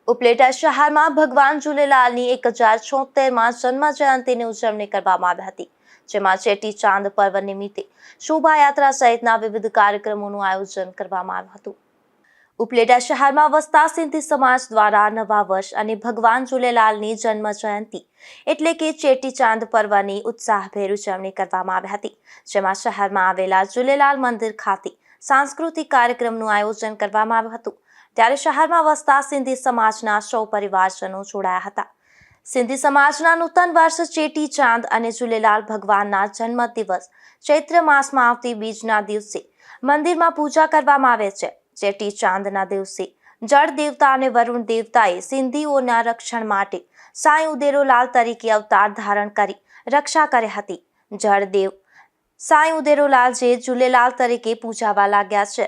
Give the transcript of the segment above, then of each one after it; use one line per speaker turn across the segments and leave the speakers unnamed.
ઉપલેટા શહેરમાં ભગવાન ઝૂલેલાલની 1076માં જન્મ જયંતિની ઉજવણી કરવામાં આવી હતી, જેમાં ચેટી ચાંદ પર્વ નિમિત્તે શોભાયાત્રા સહિતના વિવિધ કાર્યક્રમોનું આયોજન કરવામાં આવ્યું હતું। ઉપલેટા શહેરમાં વસતા સિંધી સમાજ દ્વારા નવા વર્ષ અને ભગવાન ઝૂલેલાલની જન્મ જયંતિ એટલે કે ચેટી ચાંદ પર્વની ઉત્સાહભેર ઉજવણી કરવામાં આવી હતી, જેમાં શહેરમાં આવેલા ઝૂલેલાલ મંદિર ખાતે સાંસ્કૃતિક કાર્યક્રમનું આયોજન કરવામાં આવ્યું હતું। ત્યારે શહેરમાં વસતા સિંધી સમાજના સૌ પરિવારજનો જોડાયા હતા। સિંધી સમાજના નૂતન વર્ષ ચેટી ચાંદ અને ઝૂલેલાલ ભગવાનના જન્મ દિવસ ચૈત્ર માસમાં આવતી બીજના દિવસે મંદિરમાં પૂજા કરવામાં આવે છે। ચેટી ચાંદના દિવસે જળ દેવતા અને વરુણ દેવતાએ સિંધીઓના રક્ષણ માટે સાંઈ ઉદેરોલાલ તરીકે અવતાર ધારણ કરી રક્ષા કરી હતી। જળદેવ સાંઈ ઉદેરોલાલ જે ઝૂલેલાલ તરીકે પૂજાવા લાગ્યા છે।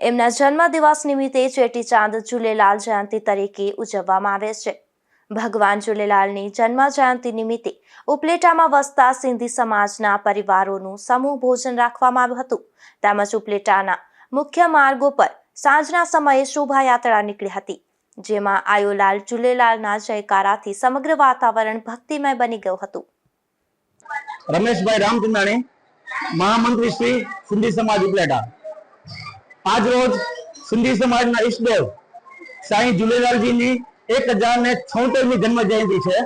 એમના જન્મ દિવસ નિમિત્તે ચેટી ચાંદ ઝૂલેલાલ જયંતિ તરીકે ઉજવવામાં આવે છે। ભગવાન ઝૂલેલાલની જન્મ જયંતિ નિમિત્તે ઉપલેટામાં વસતા સિંધી સમાજના પરિવારોનું સમૂહ ભોજન રાખવામાં આવ્યું હતું, તેમજ ઉપલેટાના મુખ્ય માર્ગો પર સાંજના સમયે શોભાયાત્રા નીકળી હતી, જેમાં આયોલાલ ઝૂલેલાલના જયકારાથી સમગ્ર વાતાવરણ ભક્તિમય બની ગયું હતું।
રમેશભાઈ રામચંદાણી, મહામંત્રી શ્રી સિંધી સમાજ ઉપલેટા। આજ રોજ સિંધી સમાજના ઈષ્ટદેવ સાંઈ ઝૂલેલાલજીની 1076મી જન્મ જયંતિ છે।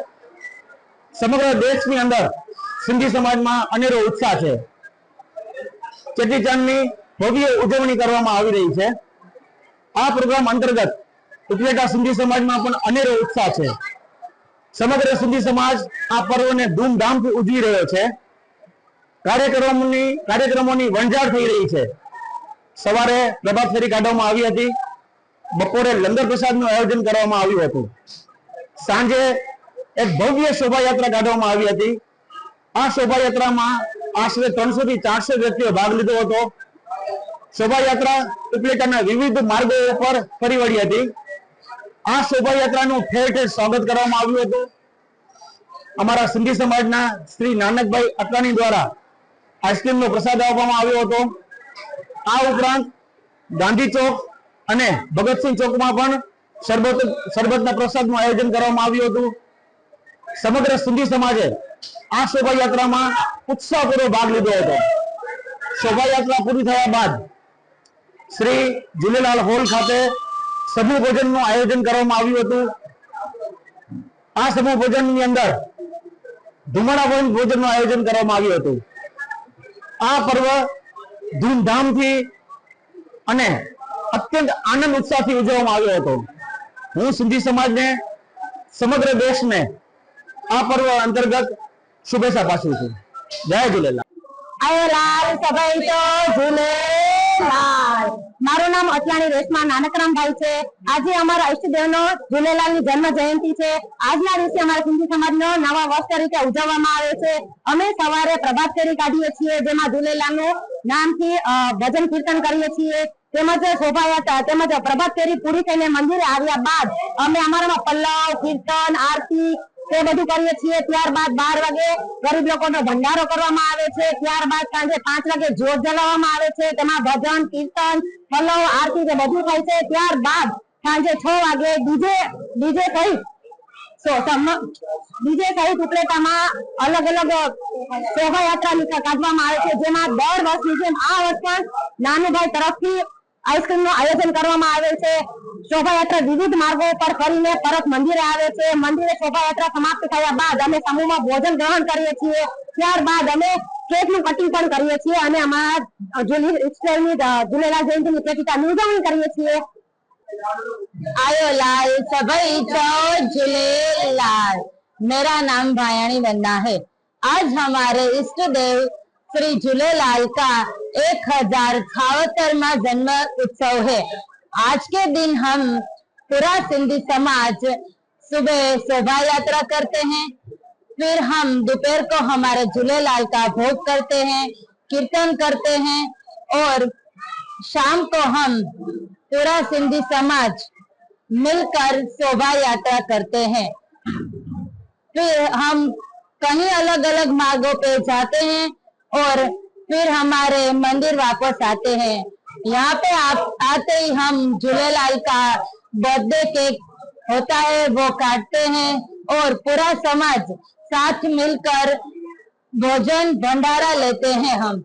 સમગ્ર દેશની અંદર સિંધી સમાજમાં અનેરો ઉત્સાહ છે। ચેટીચાંદની ભવ્ય ઉજવણી કરવામાં આવી રહી છે। આ પ્રોગ્રામ અંતર્ગત ઉપલેટા સિંધી સમાજમાં પણ અનેરો ઉત્સાહ છે। સમગ્ર સિંધી સમાજ આ પર્વને ધૂમધામથી ઉજવી રહ્યો છે। કાર્યક્રમોની વણઝાર થઈ રહી છે। સવારે પ્રભાત ફેરી કાઢવામાં આવી હતી, બપોરે લંગર પ્રસાદનું આયોજન કરવામાં આવ્યું હતું, સાંજે એક ભવ્ય શોભાયાત્રા કાઢવામાં આવી હતી। આ શોભાયાત્રામાં આશરે 300 થી 400 વ્યક્તિઓ ભાગ લીધો હતો। શોભાયાત્રા ઉપલેટાના વિવિધ માર્ગો પર ફરી વળી હતી। આ શોભાયાત્રાનું ઠેર ઠેર સ્વાગત કરવામાં આવ્યું હતું। અમારા સિંધી સમાજના શ્રી નાનકભાઈ અટલાણી દ્વારા આઈસ્ક્રીમનો પ્રસાદ આપવામાં આવ્યો હતો। આ ઉપરાંત ગાંધી ચોક અને ભગતસિંહ ચોકમાં પણ શરબતના પ્રસાદનું આયોજન કરવામાં આવ્યું હતું। સમગ્ર સિંધી સમાજે આ શોભાયાત્રામાં ઉત્સાહપૂર્વક ભાગ લીધો હતો। શોભાયાત્રા પૂરી થયા બાદ શ્રી ઝૂલેલાલ હોલ ખાતે સમૂહ ભોજનનું આયોજન કરવામાં આવ્યું હતું। આ સમૂહ ભોજનની અંદર ધુમાડા ભોજનનું આયોજન કરવામાં આવ્યું હતું। આ પર્વ ધૂમધામથી અને અત્યંત આનંદ ઉત્સાહથી ઉજવવામાં આવ્યો હતો। હું સિંધી સમાજને, સમગ્ર દેશને આ પર્વ અંતર્ગત શુભેચ્છા પાઠવું છું। જય ઝૂલેલાલ।
આયોલાલ સભાઈ તો ઝૂલેલાલ। મારું નામ અટલાણી રેશમા નાનકરામભાઈ છે। આજે અમારા ઈષ્ટદેવનો ઝૂલેલાલની જન્મ જયંતિ છે। આજના દિવસે અમારા સિંધી સમાજનો નવા વર્ષ તરીકે ઉજવવામાં આવે છે। અમે સવારે પ્રભાત ફેરી કાઢીએ છીએ, જેમાં ઝૂલેલાલનું નામથી ભજન કીર્તન કરીએ છીએ, તેમજ શોભાયાત્રા તેમજ પ્રભાત ફેરી પૂરી થઈને મંદિરે આવ્યા બાદ અમે અમારામાં પલ્લવ, કીર્તન, આરતી તે બધું કરીએ છીએ। ત્યારબાદ 12 વાગે ગરીબ લોકોનો ભંડારો કરવામાં આવે છે। ત્યારબાદ સાંજે 5 વાગે જ્યોત જલાવવામાં આવે છે, તેમાં ભજન, કીર્તન, પલ્લવ, આરતી તે બધું થાય છે। ત્યારબાદ સાંજે 6 વાગે ડીજે સહિત ઉપલેટામાં અલગ અલગ શોભાયાત્રા કાઢવામાં આવે છે, જેમાં દર વર્ષની જેમ આ વર્ષ પણ નાનુભાઈ તરફથી આઈસ્ક્રીમનું આયોજન કરવામાં આવે છે। શોભાયાત્રા વિવિધ માર્ગો પર ફરીને પરત મંદિરે આવે છે। મંદિરે શોભાયાત્રા સમાપ્ત થયા બાદ અમે સમૂહમાં ભોજન ગ્રહણ કરીએ છીએ। ત્યારબાદ અમે કેકનું કટિંગ પણ કરીએ છીએ અને અમારા ઝૂલેલાલ જયંતિની ચેટીચાંદની ઉજવણી કરીએ છીએ। आयोलाल सभाई तो झूलेलाल। मेरा नाम भायाणी वंदना है। आज हमारे इष्ट देव श्री झूलेलाल का 1076वां जन्म उत्सव है। आज के दिन हम पूरा सिंधी समाज सुबह शोभा यात्रा करते हैं, फिर हम दोपहर को हमारे झूलेलाल का भोग करते हैं, कीर्तन करते हैं और शाम को हम पूरा सिंधी समाज मिलकर शोभा यात्रा करते हैं। फिर हम कहीं अलग अलग मार्गों पे जाते हैं और फिर हमारे मंदिर वापस आते हैं। यहाँ पे आते ही हम झूलेलाल का बर्थडे केक होता है वो काटते हैं और पूरा समाज साथ मिलकर भोजन भंडारा लेते हैं हम।